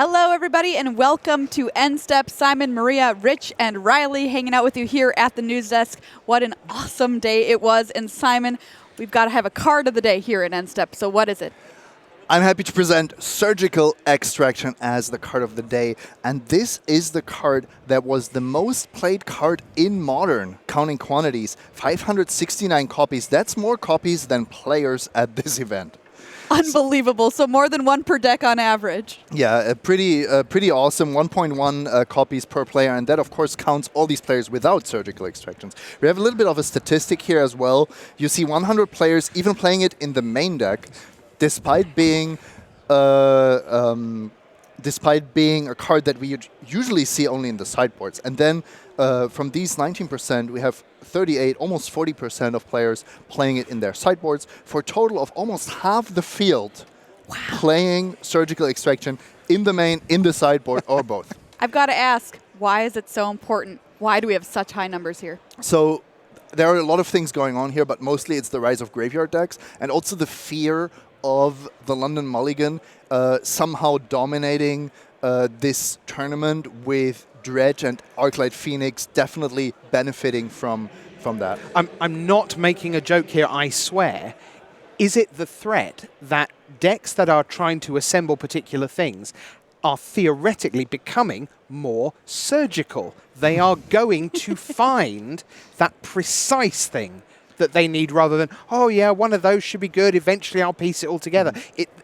Hello, everybody, and welcome to End Step. Simon, Maria, Rich, and Riley hanging out with you here at the news desk. What an awesome day it was. And Simon, we've got to have a card of the day here at End Step. So what is it? I'm happy to present Surgical Extraction as the card of the day. And this is the card that was the most played card in Modern, counting quantities. 569 copies. That's more copies than players at this event. Unbelievable. So more than one per deck on average. Yeah, pretty awesome. 1.1 copies per player. And that, of course, counts all these players without Surgical Extractions. We have a little bit of a statistic here as well. You see 100 players even playing it in the main deck, despite being a card that we usually see only in the sideboards. And then from these 19%, we have 38, almost 40% of players playing it in their sideboards, for a total of almost half the field playing Surgical Extraction in the main, in the sideboard, or both. I've got to ask, why is it so important? Why do we have such high numbers here? So there are a lot of things going on here, but mostly it's the rise of graveyard decks and also the fear of the London Mulligan somehow dominating this tournament, with Dredge and Arclight Phoenix definitely benefiting from that. I'm not making a joke here, I swear. Is it the threat that decks that are trying to assemble particular things are theoretically becoming more surgical? They are going to find that precise thing that they need, rather than, oh yeah, one of those should be good, eventually I'll piece it all together.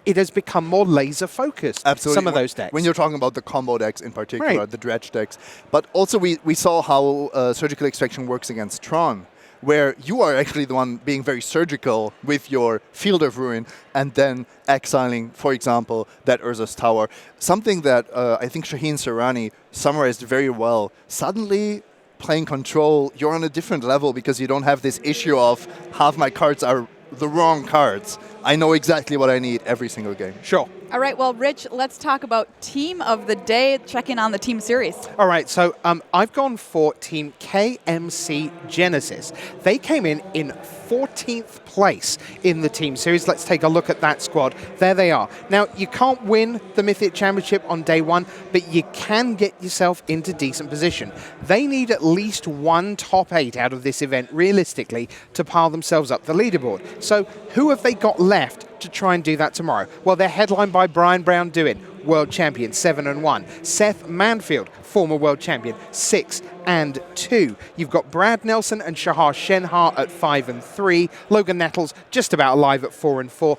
It has become more laser focused. Absolutely. Some of those decks. When you're talking about the combo decks in particular, Right. the Dredge decks. But also we saw how Surgical Extraction works against Tron, where you are actually the one being very surgical with your Field of Ruin and then exiling, for example, that Urza's Tower. Something that I think Shaheen Sarani summarized very well. Suddenly, playing Control, you're on a different level because you don't have this issue of half my cards are the wrong cards. I know exactly what I need every single game. Sure. All right, well, Rich, let's talk about Team of the Day. Check in on the team series. All right, so I've gone for Team KMC Genesis. They came in 14th place in the team series. Let's take a look at that squad. There they are. Now, you can't win the Mythic Championship on day one, but you can get yourself into decent position. They need at least one top 8 out of this event, realistically, to pile themselves up the leaderboard. So who have they got left to try and do that tomorrow? Well, they're headlined by Brian Brown Dewin, world champion, 7-1. Seth Manfield, former world champion, 6-2. You've got Brad Nelson and Shahar Shenhar at 5-3. Logan Nettles just about alive at 4-4.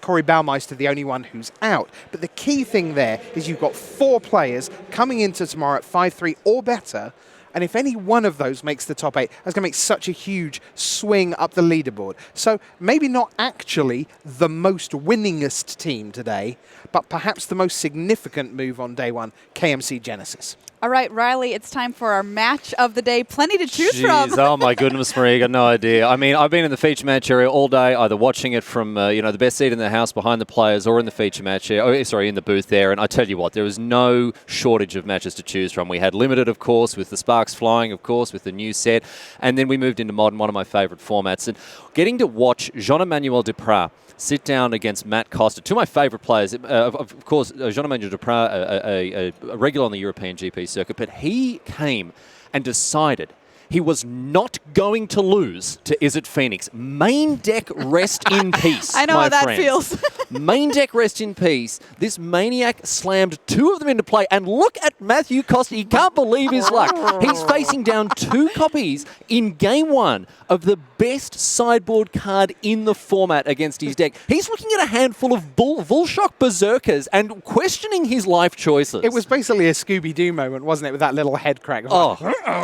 Corey Baumeister, the only one who's out. But the key thing there is you've got 4 players coming into tomorrow at 5-3 or better. And if any one of those makes the top 8, that's going to make such a huge swing up the leaderboard. So maybe not actually the most winningest team today, but perhaps the most significant move on day one, KMC Genesis. All right, Riley, it's time for our match of the day. Plenty to choose from. Oh my goodness, Maria, I got no idea. I mean, I've been in the feature match area all day, either watching it from the best seat in the house behind the players, or in the feature match area. In the booth there. And I tell you what, there was no shortage of matches to choose from. We had limited, of course, with the Sparks flying, of course, with the new set, and then we moved into Modern, one of my favourite formats. And getting to watch Jean-Emmanuel Duprat sit down against Matt Costa, two of my favourite players. Of course, Jean-Emmanuel Duprat, a regular on the European GP circuit, but he came and decided he was not going to lose to Is It Phoenix. Main deck, rest in peace. I know how that feels. Main deck, rest in peace. This maniac slammed 2 of them into play, and look at Matthew Costa. He can't believe his luck. He's facing down 2 copies in game 1 of the best sideboard card in the format against his deck. He's looking at a handful of Volshock Berserkers and questioning his life choices. It was basically a Scooby-Doo moment, wasn't it, with that little head crack? Oh,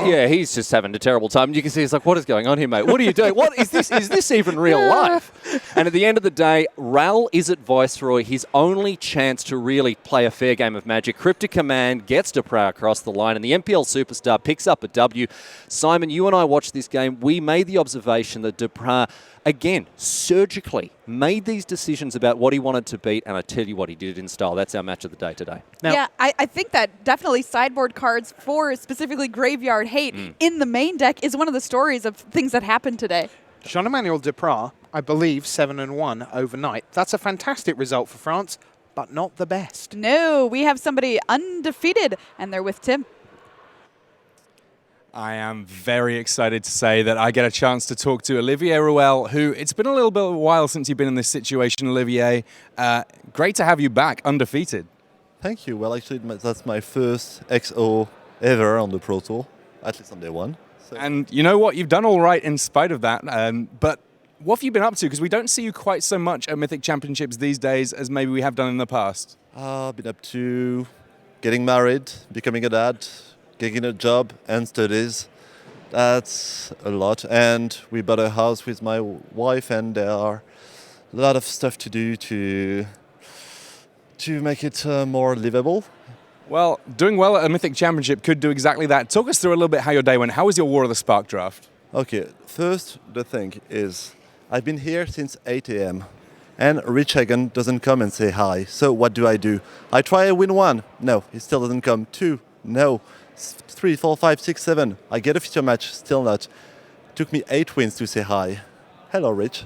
yeah, he's just having a terrible time. You can see he's like, what is going on here, mate? What are you doing? What is this? Is this even real life? And at the end of the day, Ral is at Viceroy. His only chance to really play a fair game of Magic. Cryptic Command gets Duprat across the line, and the MPL Superstar picks up a W. Simon, you and I watched this game. We made the observation that Duprat, again, surgically made these decisions about what he wanted to beat, and I tell you what, he did it in style. That's our match of the day today. Now, yeah, I think that definitely sideboard cards for specifically Graveyard Hate in the main deck is one of the stories of things that happened today. Jean-Emmanuel Duprat, I believe, 7-1 overnight. That's a fantastic result for France, but not the best. No, we have somebody undefeated, and they're with Tim. I am very excited to say that I get a chance to talk to Olivier Ruel, who it's been a little bit of a while since you've been in this situation, Olivier. Great to have you back, undefeated. Thank you. Well, actually, that's my first XO ever on the Pro Tour, at least on day one. So. And you know what? You've done all right in spite of that. But what have you been up to? Because we don't see you quite so much at Mythic Championships these days as maybe we have done in the past. I've been up to getting married, becoming a dad, getting a job and studies. That's a lot. And we bought a house with my wife, and there are a lot of stuff to do to make it more livable. Well, doing well at a Mythic Championship could do exactly that. Talk us through a little bit how your day went. How was your War of the Spark draft? Okay, first the thing is, I've been here since 8 a.m. and Rich Hagon doesn't come and say hi. So what do? I try to win 1. No, he still doesn't come. 2, no. 3, 4, 5, 6, 7. I get a feature match, still not. Took me 8 wins to say hi. Hello, Rich.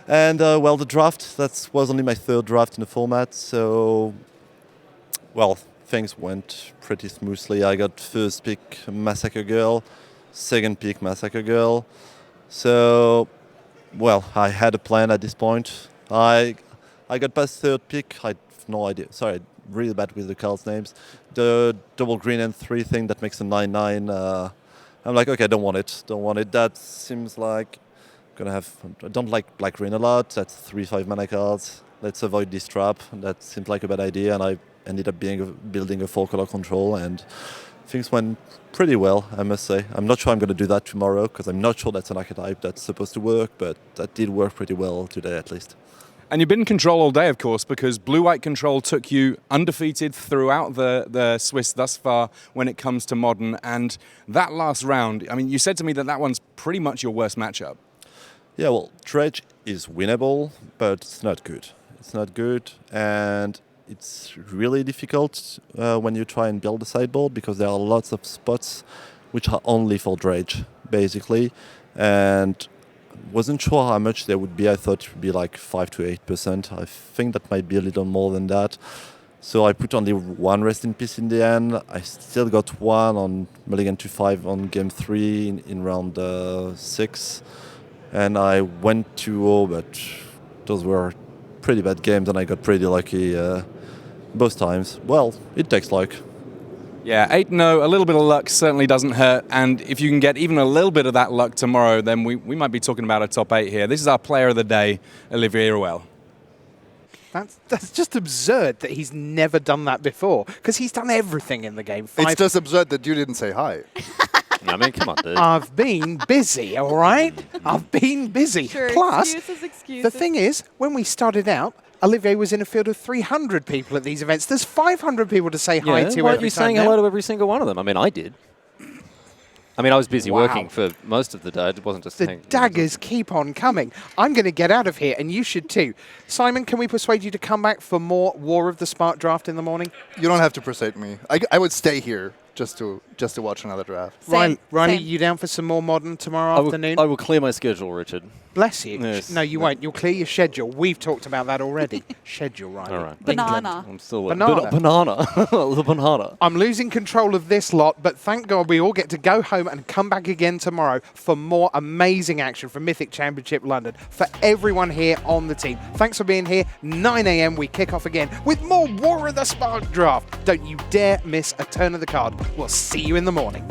And well, the draft, that was only my 3rd draft in the format, so well, things went pretty smoothly. I got first pick Massacre Girl, second pick Massacre Girl. So, well, I had a plan at this point. I got past 3rd pick. I have no idea. Sorry, I'm really bad with the cards names. The double green and 3 thing that makes a 9/9. I'm like, okay, don't want it. That seems like gonna have. I don't like black green a lot. That's 3/5 mana cards. Let's avoid this trap. That seemed like a bad idea, and I ended up building a 4-color control, and things went pretty well, I must say. I'm not sure I'm going to do that tomorrow, because I'm not sure that's an archetype that's supposed to work, but that did work pretty well today at least. And you've been in control all day, of course, because blue-white control took you undefeated throughout the Swiss thus far when it comes to Modern. And that last round, I mean, you said to me that one's pretty much your worst matchup. Yeah, well, Dredge is winnable, but it's not good. It's not good, and it's really difficult when you try and build a sideboard, because there are lots of spots which are only for Dredge, basically. And wasn't sure how much there would be. I thought it would be like 5 to 8%. I think that might be a little more than that. So I put only 1 rest in peace in the end. I still got 1 on Mulligan 2-5 on game 3 in round 6. And I went 2-0, but those were pretty bad games, and I got pretty lucky both times. Well, it takes luck. Yeah, 8-0, a little bit of luck certainly doesn't hurt, and if you can get even a little bit of that luck tomorrow, then we might be talking about a top 8 here. This is our player of the day, Olivier Ruel. That's just absurd that he's never done that before, because he's done everything in the game. It's just absurd that you didn't say hi. I mean, come on, dude. I've been busy, all right? I've been busy. Sure, Plus, excuses. the thing is, when we started out, Olivier was in a field of 300 people at these events. There's 500 people to say hi to why every aren't you saying time hello now. to every single one of them? I mean, I did. I mean, I was busy working for most of the day. It wasn't just The daggers keep on coming. I'm going to get out of here, and you should too. Simon, can we persuade you to come back for more War of the Spark draft in the morning? You don't have to persuade me. I would stay here just to watch another draft. Same, Riley, same. you down for some more Modern tomorrow afternoon? I will clear my schedule, Richard. Bless you. Yes. No, you won't. You'll clear your schedule. We've talked about that already. Schedule, Riley. All right. Banana. I'm still Banana. Banana. The banana. I'm losing control of this lot, but thank God we all get to go home and come back again tomorrow for more amazing action from Mythic Championship London. For everyone here on the team, thanks for being here. 9 a.m. we kick off again with more War of the Spark draft. Don't you dare miss a turn of the card. We'll see you in the morning.